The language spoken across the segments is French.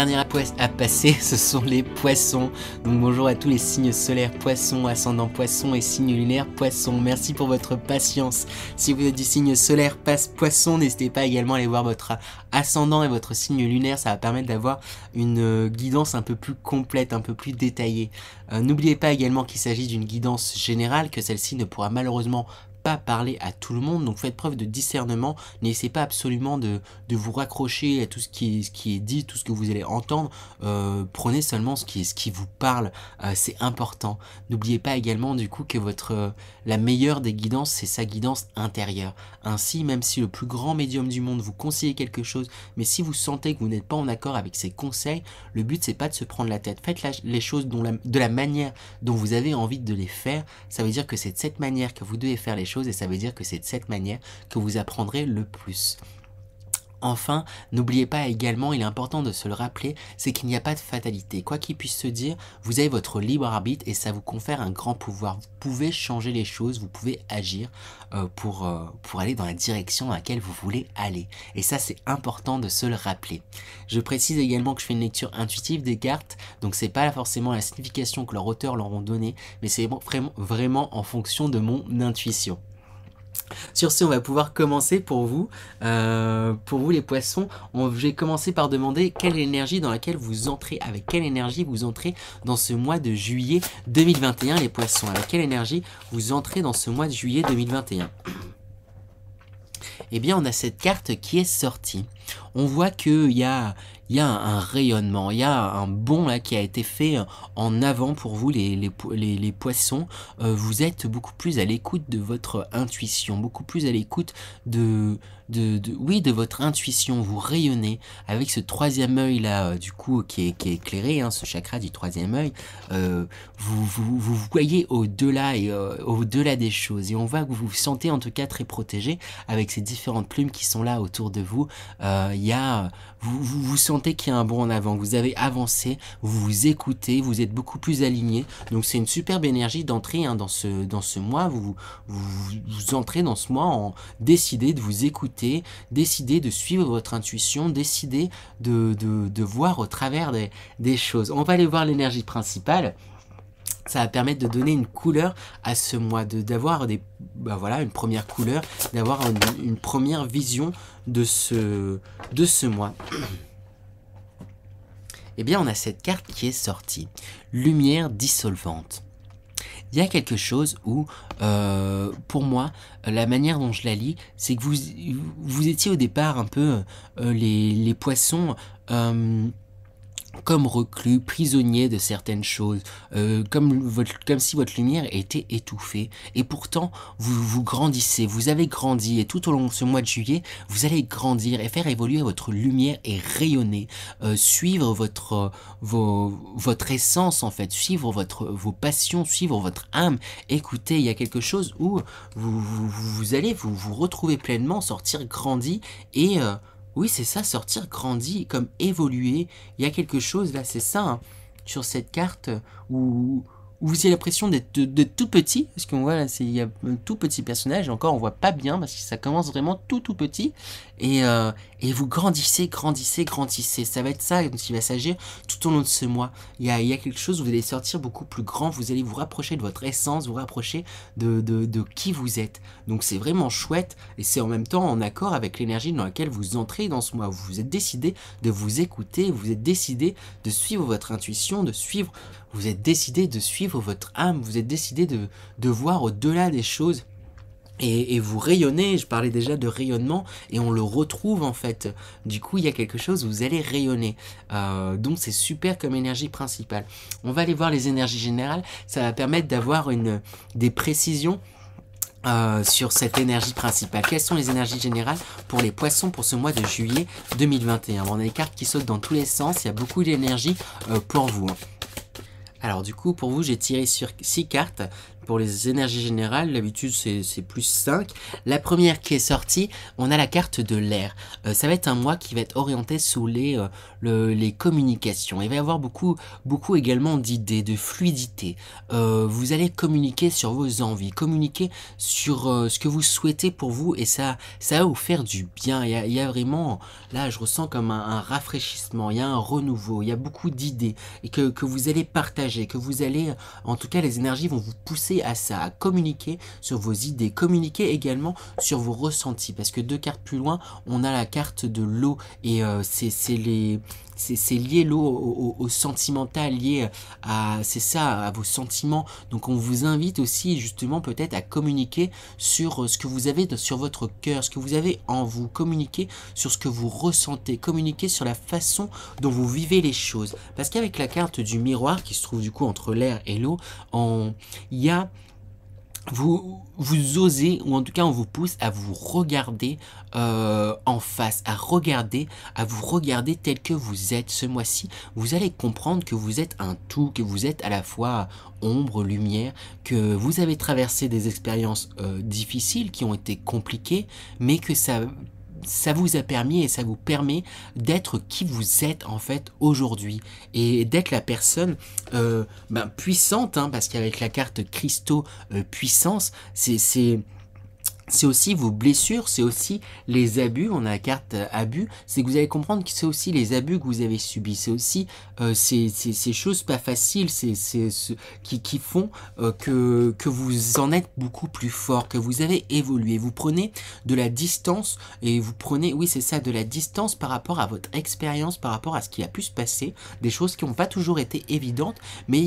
dernière à passer, ce sont les poissons. Donc bonjour à tous les signes solaires poissons, ascendant poissons et signes lunaires poissons. Merci pour votre patience. Si vous êtes du signe solaire poisson, n'hésitez pas également à aller voir votre ascendant et votre signe lunaire. Ça va permettre d'avoir une guidance un peu plus complète, un peu plus détaillée. N'oubliez pas également qu'il s'agit d'une guidance générale, que celle-ci ne pourra malheureusement pas parler à tout le monde, donc faites preuve de discernement, n'essayez pas absolument de vous raccrocher à tout ce qui est dit, tout ce que vous allez entendre, prenez seulement ce qui vous parle, c'est important. N'oubliez pas également du coup que la meilleure des guidances, c'est sa guidance intérieure. Ainsi, même si le plus grand médium du monde vous conseille quelque chose, mais si vous sentez que vous n'êtes pas en accord avec ses conseils, le but c'est pas de se prendre la tête, faites les choses de la manière dont vous avez envie de les faire, ça veut dire que c'est de cette manière que vous devez faire les choses et ça veut dire que c'est de cette manière que vous apprendrez le plus. Enfin, n'oubliez pas également, il est important de se le rappeler, c'est qu'il n'y a pas de fatalité. Quoi qu'il puisse se dire, vous avez votre libre arbitre et ça vous confère un grand pouvoir. Vous pouvez changer les choses, vous pouvez agir pour aller dans la direction dans laquelle vous voulez aller. Et ça, c'est important de se le rappeler. Je précise également que je fais une lecture intuitive des cartes, donc c'est pas forcément la signification que leurs auteurs leur ont donnée, mais c'est vraiment en fonction de mon intuition. Sur ce, on va pouvoir commencer pour vous les poissons. Je vais commencer par demander quelle énergie dans laquelle vous entrez, avec quelle énergie vous entrez dans ce mois de juillet 2021 les poissons, avec quelle énergie vous entrez dans ce mois de juillet 2021. Eh bien, on a cette carte qui est sortie. On voit qu'il y a un rayonnement, il y a un bond là qui a été fait en avant pour vous les poissons. Vous êtes beaucoup plus à l'écoute de votre intuition, beaucoup plus à l'écoute de votre intuition. Vous rayonnez avec ce troisième œil là, du coup qui est éclairé, ce chakra du troisième œil. Vous voyez au-delà et au-delà des choses, et on voit que vous vous sentez en tout cas très protégé avec ces différentes plumes qui sont là autour de vous. Vous sentez qu'il y a un bond en avant, vous avez avancé, vous vous écoutez, vous êtes beaucoup plus aligné, donc c'est une superbe énergie d'entrée dans ce mois. Vous entrez dans ce mois en décidez de vous écouter, décidez de suivre votre intuition, décidez de voir au travers des choses. On va aller voir l'énergie principale. Ça va permettre de donner une couleur à ce mois, d'avoir une première couleur, d'avoir une première vision de ce mois. Eh bien, on a cette carte qui est sortie. Lumière dissolvante. Il y a quelque chose où, pour moi, la manière dont je la lis, c'est que vous étiez au départ un peu les poissons... comme reclus, prisonnier de certaines choses, comme si votre lumière était étouffée. Et pourtant, vous grandissez, vous avez grandi, et tout au long de ce mois de juillet, vous allez grandir et faire évoluer votre lumière et rayonner, suivre votre essence en fait, suivre vos passions, suivre votre âme. Écoutez, il y a quelque chose où vous allez vous retrouver pleinement, sortir grandi et... oui, c'est ça, sortir grandi, comme évoluer. Il y a quelque chose là, c'est ça, sur cette carte où vous avez l'impression d'être tout petit, parce qu'on voit là, il y a un tout petit personnage, et encore on voit pas bien, parce que ça commence vraiment tout petit, et vous grandissez, ça va être ça qui va s'agir tout au long de ce mois. Il y a quelque chose où vous allez sortir beaucoup plus grand, vous allez vous rapprocher de votre essence, vous rapprocher de qui vous êtes. Donc c'est vraiment chouette, et c'est en même temps en accord avec l'énergie dans laquelle vous entrez dans ce mois. Vous vous êtes décidé de vous écouter, vous êtes décidé de suivre votre intuition, vous êtes décidé de suivre votre âme, vous êtes décidé de voir au-delà des choses. Et vous rayonnez, je parlais déjà de rayonnement, et on le retrouve en fait. Du coup, il y a quelque chose où vous allez rayonner. Donc c'est super comme énergie principale. On va aller voir les énergies générales, ça va permettre d'avoir des précisions sur cette énergie principale. Quelles sont les énergies générales pour les poissons pour ce mois de juillet 2021 ? On a des cartes qui sautent dans tous les sens, il y a beaucoup d'énergie pour vous. Alors du coup, pour vous, j'ai tiré sur 6 cartes. pour les énergies générales, d'habitude c'est plus 5. La première qui est sortie, on a la carte de l'air. Ça va être un mois qui va être orienté sous les communications. Il va y avoir beaucoup également d'idées, de fluidité. Vous allez communiquer sur vos envies, communiquer sur ce que vous souhaitez pour vous, et ça va vous faire du bien. Il y a vraiment, là je ressens comme un rafraîchissement, il y a un renouveau, il y a beaucoup d'idées et que vous allez partager, que vous allez, en tout cas les énergies vont vous pousser à ça, à communiquer sur vos idées, communiquer également sur vos ressentis, parce que 2 cartes plus loin, on a la carte de l'eau, et c'est lié l'eau au sentimental, lié c'est ça, à vos sentiments. Donc on vous invite aussi justement peut-être à communiquer sur ce que vous avez sur votre cœur, ce que vous avez en vous, communiquer sur ce que vous ressentez, communiquer sur la façon dont vous vivez les choses. Parce qu'avec la carte du miroir qui se trouve du coup entre l'air et l'eau, il y a vous osez, ou en tout cas on vous pousse à vous regarder en face, à vous regarder tel que vous êtes. Ce mois-ci, vous allez comprendre que vous êtes un tout, que vous êtes à la fois ombre, lumière, que vous avez traversé des expériences difficiles qui ont été compliquées, mais que ça vous a permis et ça vous permet d'être qui vous êtes en fait aujourd'hui, et d'être la personne puissante, hein, parce qu'avec la carte cristaux puissance, c'est aussi vos blessures, c'est aussi les abus. On a la carte abus, c'est que vous allez comprendre que c'est aussi les abus que vous avez subis, c'est aussi ces choses pas faciles, qui font que vous en êtes beaucoup plus fort, que vous avez évolué. Vous prenez de la distance, et vous prenez, oui c'est ça, de la distance par rapport à votre expérience, par rapport à ce qui a pu se passer, des choses qui n'ont pas toujours été évidentes, mais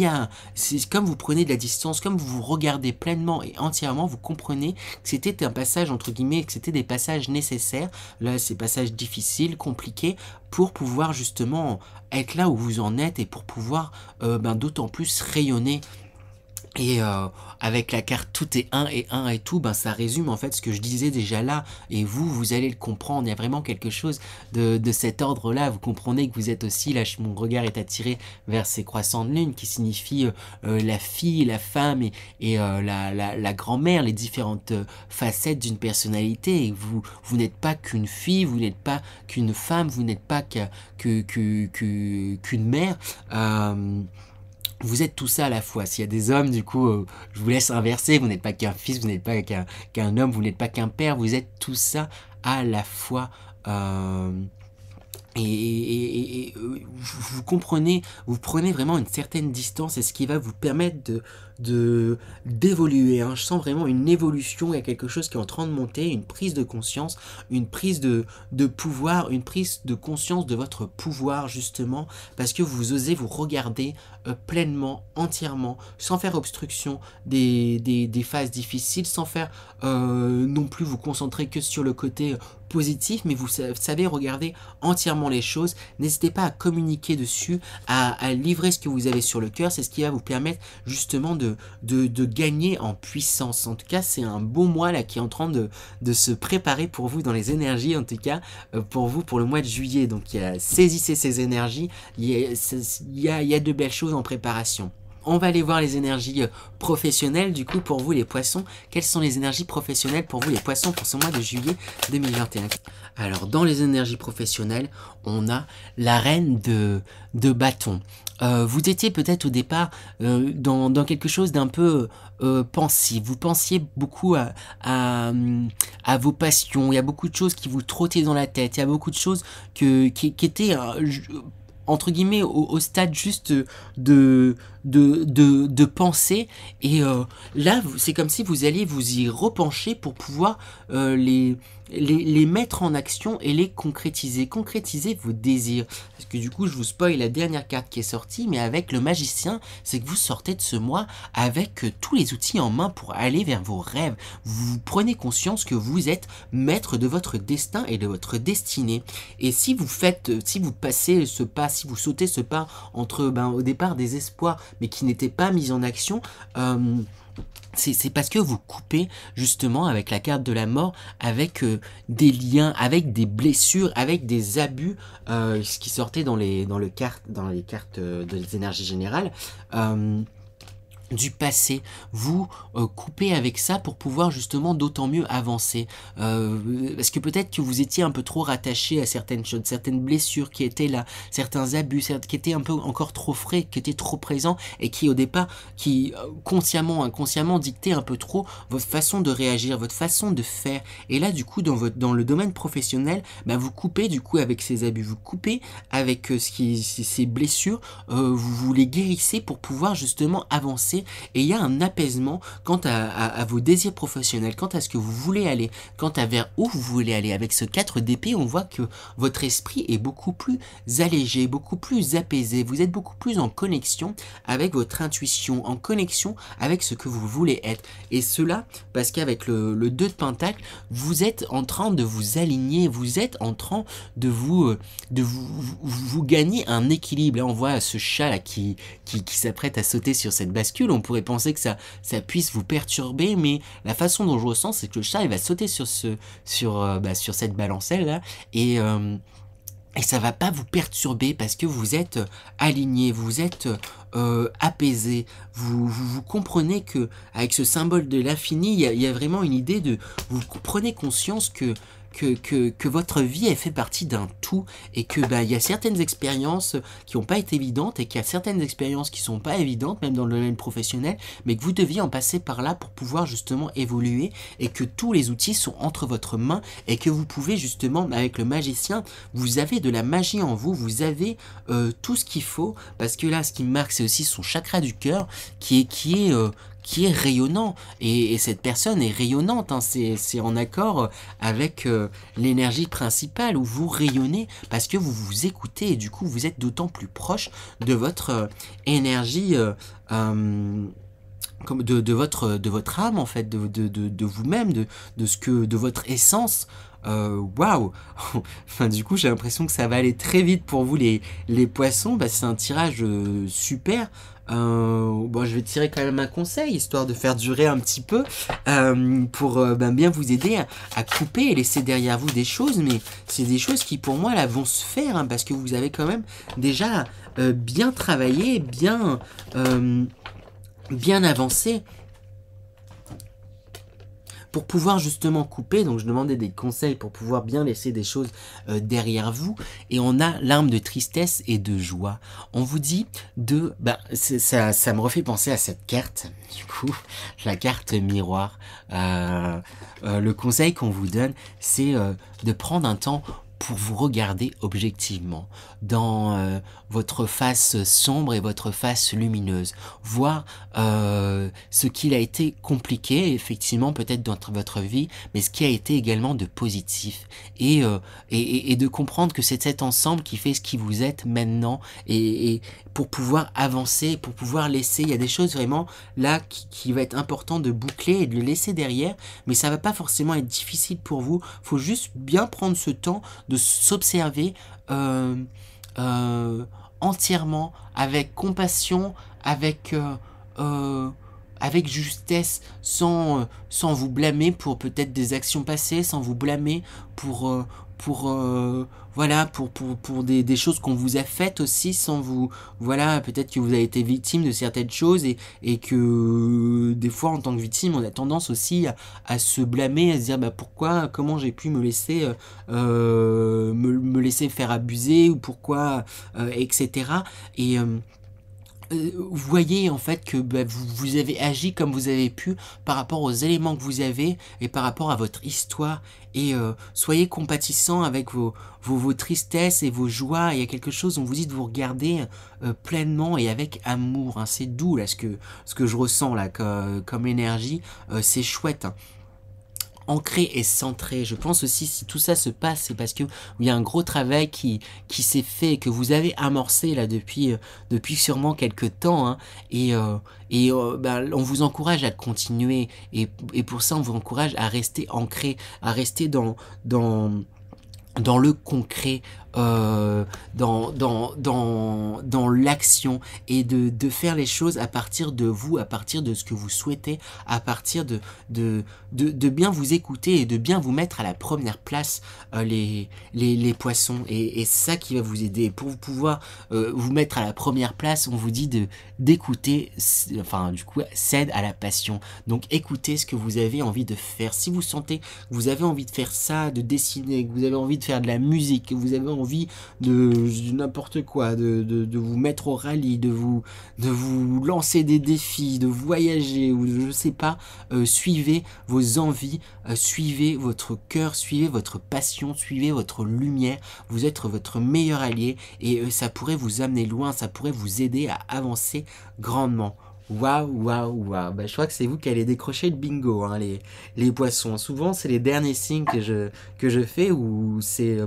c'est comme vous prenez de la distance, comme vous vous regardez pleinement et entièrement, vous comprenez que c'était un passage entre guillemets, que c'était des passages nécessaires, là ces passages difficiles, compliqués, pour pouvoir justement être là où vous en êtes, et pour pouvoir d'autant plus rayonner. Et avec la carte tout est un et tout, ça résume en fait ce que je disais déjà là, et vous allez le comprendre. Il y a vraiment quelque chose de cet ordre là. Vous comprenez que vous êtes aussi, là mon regard est attiré vers ces croissants de lune qui signifient la fille, la femme et la grand-mère, les différentes facettes d'une personnalité. Et vous n'êtes pas qu'une fille, vous n'êtes pas qu'une femme, vous n'êtes pas qu'une mère. Vous êtes tout ça à la fois. S'il y a des hommes, du coup, je vous laisse inverser. Vous n'êtes pas qu'un fils, vous n'êtes pas qu'un homme, vous n'êtes pas qu'un père. Vous êtes tout ça à la fois. Et vous comprenez, vous prenez vraiment une certaine distance, et ce qui va vous permettre d'évoluer, hein. Je sens vraiment une évolution, il y a quelque chose qui est en train de monter, une prise de conscience, une prise de pouvoir, une prise de conscience de votre pouvoir, justement, parce que vous osez vous regarder pleinement, entièrement, sans faire obstruction des phases difficiles, sans faire non plus vous concentrer que sur le côté positif, mais vous savez regarder entièrement les choses. N'hésitez pas à communiquer dessus, à livrer ce que vous avez sur le cœur. C'est ce qui va vous permettre justement de gagner en puissance. En tout cas, c'est un beau mois là qui est en train de se préparer pour vous dans les énergies, en tout cas pour vous, pour le mois de juillet. Donc saisissez ces énergies, il y a de belles choses en préparation. On va aller voir les énergies professionnelles, du coup, pour vous les poissons. Quelles sont les énergies professionnelles pour vous les poissons pour ce mois de juillet 2021? Alors, dans les énergies professionnelles, on a la reine de bâton. Vous étiez peut-être au départ dans quelque chose d'un peu pensif. Vous pensiez beaucoup à vos passions. Il y a beaucoup de choses qui vous trottaient dans la tête. Il y a beaucoup de choses qui étaient entre guillemets au stade juste de penser, et là c'est comme si vous alliez vous y repencher pour pouvoir les mettre en action et les concrétiser vos désirs. Parce que du coup je vous spoil la dernière carte qui est sortie, mais avec le magicien, c'est que vous sortez de ce mois avec tous les outils en main pour aller vers vos rêves. Vous prenez conscience que vous êtes maître de votre destin et de votre destinée, et si vous passez ce pas, si vous sautez ce pas entre au départ des espoirs mais qui n'étaient pas mis en action, c'est parce que vous coupez justement avec la carte de la mort, avec des liens, avec des blessures, avec des abus, ce qui sortait dans les cartes des énergies générales. du passé, vous coupez avec ça pour pouvoir justement d'autant mieux avancer. Parce que peut-être que vous étiez un peu trop rattaché à certaines choses, certaines blessures qui étaient là, certains abus, qui étaient un peu encore trop frais, qui étaient trop présents et qui au départ, qui consciemment, inconsciemment dictaient un peu trop votre façon de réagir, votre façon de faire. Et là du coup dans le domaine professionnel, bah, vous coupez du coup avec ces abus, vous coupez avec ces blessures, vous les guérissez pour pouvoir justement avancer. Et il y a un apaisement quant à vos désirs professionnels, quant à ce que vous voulez aller, quant à vers où vous voulez aller. Avec ce 4 d'épée, on voit que votre esprit est beaucoup plus allégé, beaucoup plus apaisé. Vous êtes beaucoup plus en connexion avec votre intuition, en connexion avec ce que vous voulez être. Et cela parce qu'avec le 2 de Pentacle, vous êtes en train de vous aligner, vous êtes en train de vous gagner un équilibre. Là, on voit ce chat là qui s'apprête à sauter sur cette bascule. On pourrait penser que ça puisse vous perturber, mais la façon dont je ressens, c'est que le chat il va sauter sur cette balancelle là et ça va pas vous perturber parce que vous êtes aligné, vous êtes apaisé, vous comprenez que avec ce symbole de l'infini, il y a vraiment une idée de, vous prenez conscience que votre vie elle fait partie d'un tout et que il y a certaines expériences qui n'ont pas été évidentes et qu'il y a certaines expériences qui sont pas évidentes même dans le domaine professionnel, mais que vous deviez en passer par là pour pouvoir justement évoluer et que tous les outils sont entre votre main et que vous pouvez justement avec le magicien, vous avez de la magie en vous, vous avez tout ce qu'il faut, parce que là ce qui me marque c'est aussi son chakra du cœur qui est rayonnant et cette personne est rayonnante, hein, c'est en accord avec l'énergie principale où vous rayonnez parce que vous vous écoutez et du coup vous êtes d'autant plus proche de votre énergie comme de votre âme en fait, de vous-même, de votre essence. Waouh. Enfin du coup j'ai l'impression que ça va aller très vite pour vous les poissons. Bah, c'est un tirage super. Bon, je vais tirer quand même un conseil histoire de faire durer un petit peu pour bien vous aider à couper et laisser derrière vous des choses, mais c'est des choses qui pour moi là vont se faire hein, parce que vous avez quand même déjà bien travaillé, bien avancé pour pouvoir justement couper. Donc je demandais des conseils pour pouvoir bien laisser des choses derrière vous, et on a l'arme de tristesse et de joie. On vous dit de... ça me refait penser à cette carte, du coup, la carte miroir. Le conseil qu'on vous donne, c'est de prendre un temps pour vous regarder objectivement dans votre face sombre et votre face lumineuse, voir ce qu'il a été compliqué effectivement peut-être dans votre vie, mais ce qui a été également de positif, et de comprendre que c'est cet ensemble qui fait ce qui vous êtes maintenant, et pour pouvoir avancer, pour pouvoir laisser, il y a des choses vraiment là qui va être important de boucler et de le laisser derrière, mais ça va pas forcément être difficile pour vous, faut juste bien prendre ce temps de s'observer entièrement, avec compassion, avec justesse, sans vous blâmer pour peut-être des actions passées, sans vous blâmer pour voilà, pour des choses qu'on vous a faites aussi, sans vous, voilà, peut-être que vous avez été victime de certaines choses, et que des fois en tant que victime on a tendance aussi à se blâmer, à se dire pourquoi, comment j'ai pu me laisser me laisser faire abuser, ou pourquoi etc. Et vous voyez en fait que vous avez agi comme vous avez pu par rapport aux éléments que vous avez et par rapport à votre histoire, et soyez compatissant avec vos tristesses et vos joies. Il y a quelque chose, on vous dit de vous regarder pleinement et avec amour, hein. C'est doux là ce que je ressens là comme énergie, c'est chouette, hein. Ancré et centré. Je pense aussi, si tout ça se passe, c'est parce que il y a un gros travail qui s'est fait, que vous avez amorcé là depuis sûrement quelques temps, hein, et on vous encourage à continuer, et pour ça on vous encourage à rester ancré, à rester dans le concret, dans l'action et de faire les choses à partir de vous, à partir de ce que vous souhaitez, à partir de bien vous écouter et de bien vous mettre à la première place, les poissons. Et c'est ça qui va vous aider. Pour pouvoir vous mettre à la première place, on vous dit d'écouter, enfin du coup, cède à la passion. Donc écoutez ce que vous avez envie de faire. Si vous sentez que vous avez envie de faire ça, de dessiner, que vous avez envie de faire de la musique, que vous avez envie de n'importe quoi, de vous mettre au rallye, de vous lancer des défis, de voyager, ou je sais pas, suivez vos envies, suivez votre cœur, suivez votre passion, suivez votre lumière. Vous êtes votre meilleur allié et ça pourrait vous amener loin, ça pourrait vous aider à avancer grandement. Waouh, waouh, waouh. Bah, je crois que c'est vous qui allez décrocher le bingo, hein, les poissons. Souvent, c'est les derniers signes que je fais où c'est,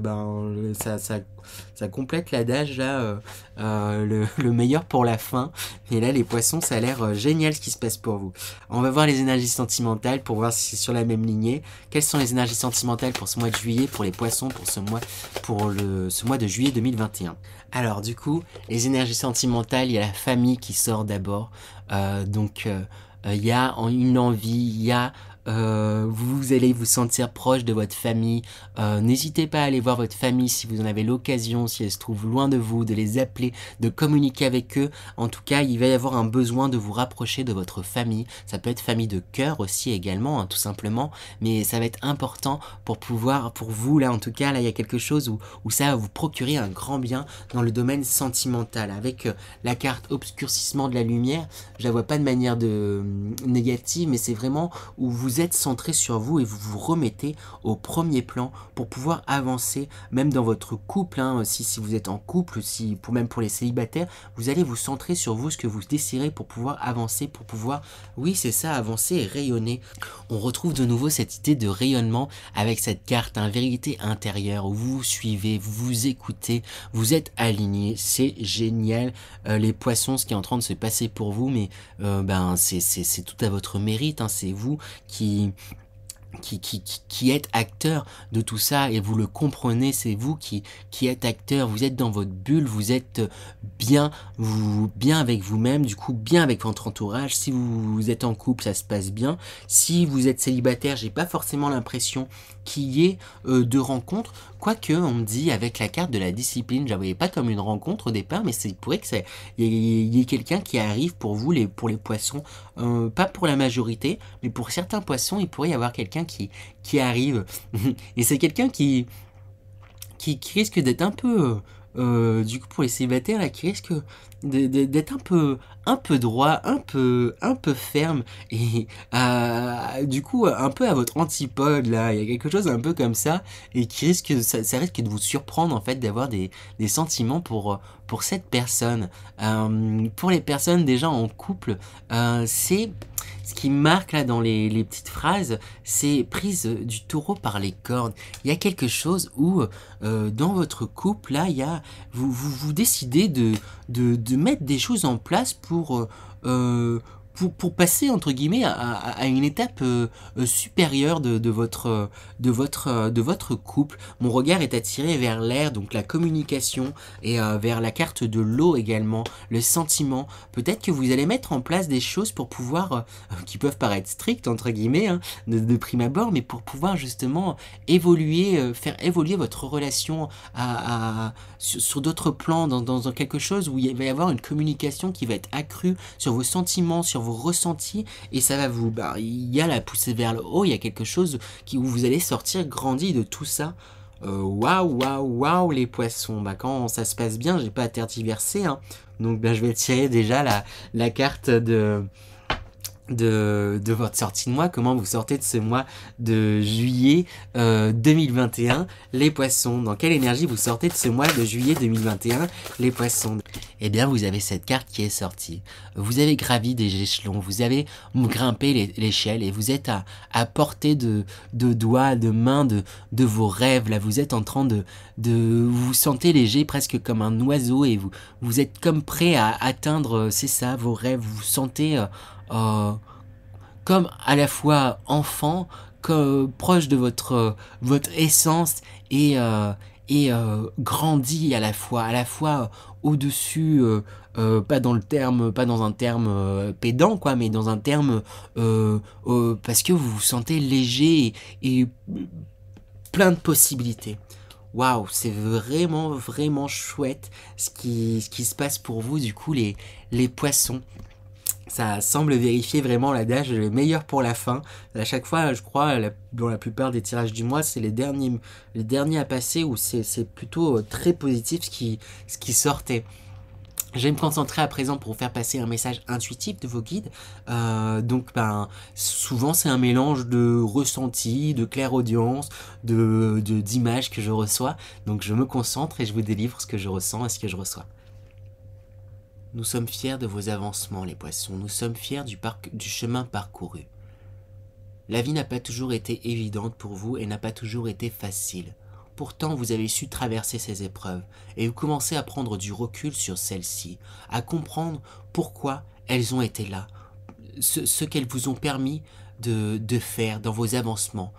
ça complète l'adage, là, le meilleur pour la fin. Et là, les poissons, ça a l'air génial ce qui se passe pour vous. On va voir les énergies sentimentales pour voir si c'est sur la même lignée. Quelles sont les énergies sentimentales pour ce mois de juillet, pour les poissons, pour ce mois de juillet 2021? Alors, du coup, les énergies sentimentales, il y a la famille qui sort d'abord. Il y a une envie, il y a vous allez vous sentir proche de votre famille. N'hésitez pas à aller voir votre famille si vous en avez l'occasion, si elle se trouve loin de vous, de les appeler, de communiquer avec eux. En tout cas, il va y avoir un besoin de vous rapprocher de votre famille. Ça peut être famille de cœur aussi également, hein, tout simplement. Mais ça va être important pour vous là en tout cas, là il y a quelque chose où ça va vous procurer un grand bien dans le domaine sentimental. Avec la carte obscurcissement de la lumière, je la vois pas de manière négative, mais c'est vraiment où vous êtes centré sur vous et vous vous remettez au premier plan pour pouvoir avancer, même dans votre couple, hein, si vous êtes en couple, même pour les célibataires, vous allez vous centrer sur vous, ce que vous désirez pour pouvoir avancer, pour pouvoir, oui c'est ça, avancer et rayonner. On retrouve de nouveau cette idée de rayonnement avec cette carte, hein, vérité intérieure, où vous vous suivez, vous vous écoutez, vous êtes alignés, c'est génial. Les poissons, ce qui est en train de se passer pour vous, mais c'est tout à votre mérite, hein, c'est vous qui êtes acteur de tout ça et vous le comprenez, c'est vous qui êtes acteur, vous êtes dans votre bulle, vous êtes bien avec vous-même, du coup bien avec votre entourage. Si vous êtes en couple, ça se passe bien. Si vous êtes célibataire, j'ai pas forcément l'impression qu'il y ait de rencontres, quoique on me dit avec la carte de la discipline, je la voyais pas comme une rencontre au départ, mais il pourrait que il y ait quelqu'un qui arrive pour vous, pour les poissons, pas pour la majorité, mais pour certains poissons, il pourrait y avoir quelqu'un qui arrive. Et c'est quelqu'un qui risque d'être un peu, du coup pour les célibataires, là, qui risque d'être un peu droit, un peu ferme, et du coup un peu à votre antipode, là, il y a quelque chose un peu comme ça, et qui ça risque de vous surprendre en fait d'avoir des sentiments pour cette personne. Pour les personnes déjà en couple, c'est ce qui marque là dans les petites phrases, c'est prise du taureau par les cornes. Il y a quelque chose où dans votre couple là, vous décidez de mettre des choses en place pour passer entre guillemets à une étape supérieure de votre couple. Mon regard est attiré vers l'air, donc la communication, et vers la carte de l'eau également, le sentiment. Peut-être que vous allez mettre en place des choses pour pouvoir, qui peuvent paraître strictes entre guillemets, hein, de prime abord, mais pour pouvoir justement faire évoluer votre relation sur d'autres plans, dans quelque chose où il va y avoir une communication qui va être accrue sur vos sentiments, sur vos ressentis, et ça va il y a la poussée vers le haut, il y a quelque chose où vous allez sortir grandi de tout ça. Waouh, waouh, waouh, les poissons. Quand ça se passe bien, j'ai pas à tergiverser, hein. Donc je vais tirer déjà la carte de votre sortie de mois, comment vous sortez de ce mois de juillet 2021, les poissons. Dans quelle énergie vous sortez de ce mois de juillet 2021, les poissons? Eh bien, vous avez cette carte qui est sortie. Vous avez gravi des échelons, vous avez grimpé l'échelle et vous êtes à portée de doigts, de mains, de vos rêves. Là, vous êtes en train vous vous sentez léger, presque comme un oiseau, et vous êtes comme prêt à atteindre, c'est ça, vos rêves. Vous vous sentez comme à la fois enfant, proche de votre essence, et et grandit à la fois au-dessus, pas dans un terme pédant quoi, mais dans un terme parce que vous vous sentez léger et plein de possibilités. Waouh, c'est vraiment chouette ce qui se passe pour vous du coup les poissons. Ça semble vérifier vraiment l'adage le meilleur pour la fin. À chaque fois, je crois, dans la plupart des tirages du mois, c'est les derniers à passer où c'est plutôt très positif ce qui sortait. Je vais me concentrer à présent pour vous faire passer un message intuitif de vos guides. Donc, souvent c'est un mélange de ressenti, de clairaudience, d'images que je reçois. Donc, je me concentre et je vous délivre ce que je ressens et ce que je reçois. Nous sommes fiers de vos avancements, les poissons. Nous sommes fiers du chemin parcouru. La vie n'a pas toujours été évidente pour vous et n'a pas toujours été facile. Pourtant, vous avez su traverser ces épreuves et vous commencez à prendre du recul sur celles-ci, à comprendre pourquoi elles ont été là, ce qu'elles vous ont permis de faire dans vos avancements.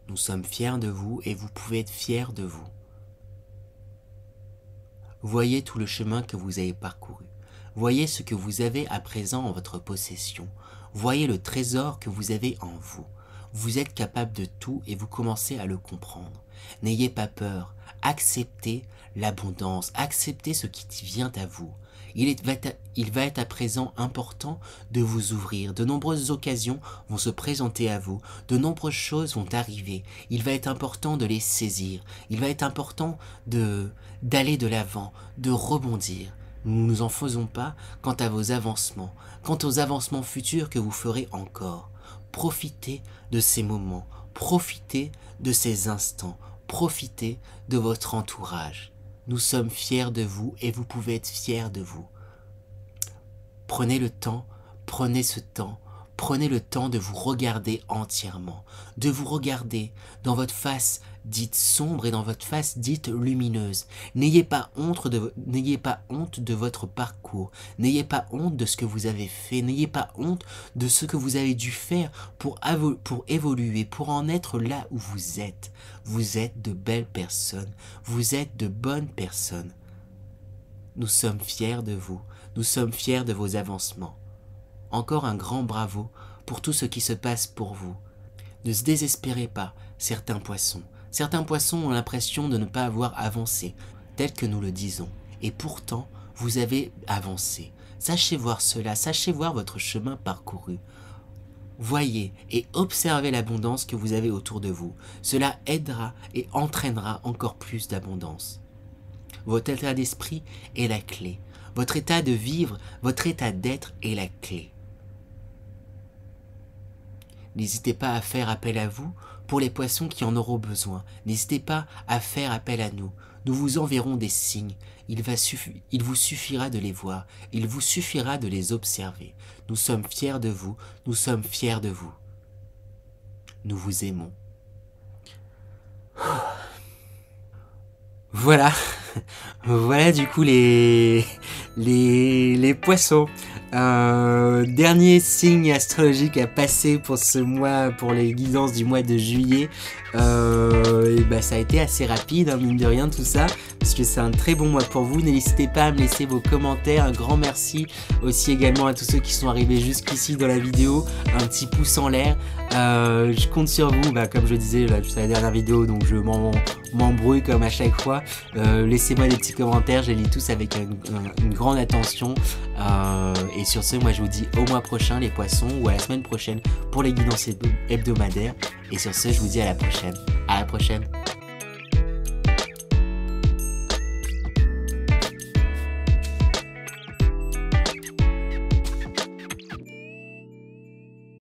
Nous sommes fiers de vous et vous pouvez être fiers de vous. Voyez tout le chemin que vous avez parcouru. Voyez ce que vous avez à présent en votre possession. Voyez le trésor que vous avez en vous. Vous êtes capable de tout et vous commencez à le comprendre. N'ayez pas peur. Acceptez l'abondance. Acceptez ce qui vient à vous. Il va être à présent important de vous ouvrir. De nombreuses occasions vont se présenter à vous. De nombreuses choses vont arriver. Il va être important de les saisir. Il va être important d'aller de l'avant, de rebondir. Nous ne nous en faisons pas quant à vos avancements, quant aux avancements futurs que vous ferez encore. Profitez de ces moments, profitez de ces instants, profitez de votre entourage. Nous sommes fiers de vous et vous pouvez être fiers de vous. Prenez le temps, prenez ce temps, prenez le temps de vous regarder entièrement, de vous regarder dans votre face dite sombre et dans votre face dite lumineuse. N'ayez pas honte de votre parcours, n'ayez pas honte de ce que vous avez fait, n'ayez pas honte de ce que vous avez dû faire pour évoluer, pour en être là où vous êtes. Vous êtes de belles personnes, vous êtes de bonnes personnes. Nous sommes fiers de vous, nous sommes fiers de vos avancements. Encore un grand bravo pour tout ce qui se passe pour vous. Ne se désespérez pas, certains poissons. Certains poissons ont l'impression de ne pas avoir avancé, tel que nous le disons. Et pourtant, vous avez avancé. Sachez voir cela, sachez voir votre chemin parcouru. Voyez et observez l'abondance que vous avez autour de vous. Cela aidera et entraînera encore plus d'abondance. Votre état d'esprit est la clé. Votre état de vivre, votre état d'être est la clé. N'hésitez pas à faire appel à vous pour les poissons qui en auront besoin. N'hésitez pas à faire appel à nous. Nous vous enverrons des signes. Il vous suffira de les voir. Il vous suffira de les observer. Nous sommes fiers de vous. Nous sommes fiers de vous. Nous vous aimons. Voilà. Voilà du coup les poissons. Dernier signe astrologique à passer pour ce mois, pour les guidances du mois de juillet. Et ça a été assez rapide, hein, mine de rien tout ça, parce que c'est un très bon mois pour vous. N'hésitez pas à me laisser vos commentaires. Un grand merci aussi également à tous ceux qui sont arrivés jusqu'ici dans la vidéo. Un petit pouce en l'air. Je compte sur vous, comme je disais sur la dernière vidéo, donc je m'embrouille comme à chaque fois. Laissez-moi des petits commentaires, je les lis tous avec une grande attention. Et sur ce, moi je vous dis au mois prochain les poissons, ou à la semaine prochaine pour les guidances hebdomadaires. Et sur ce, je vous dis à la prochaine. À la prochaine.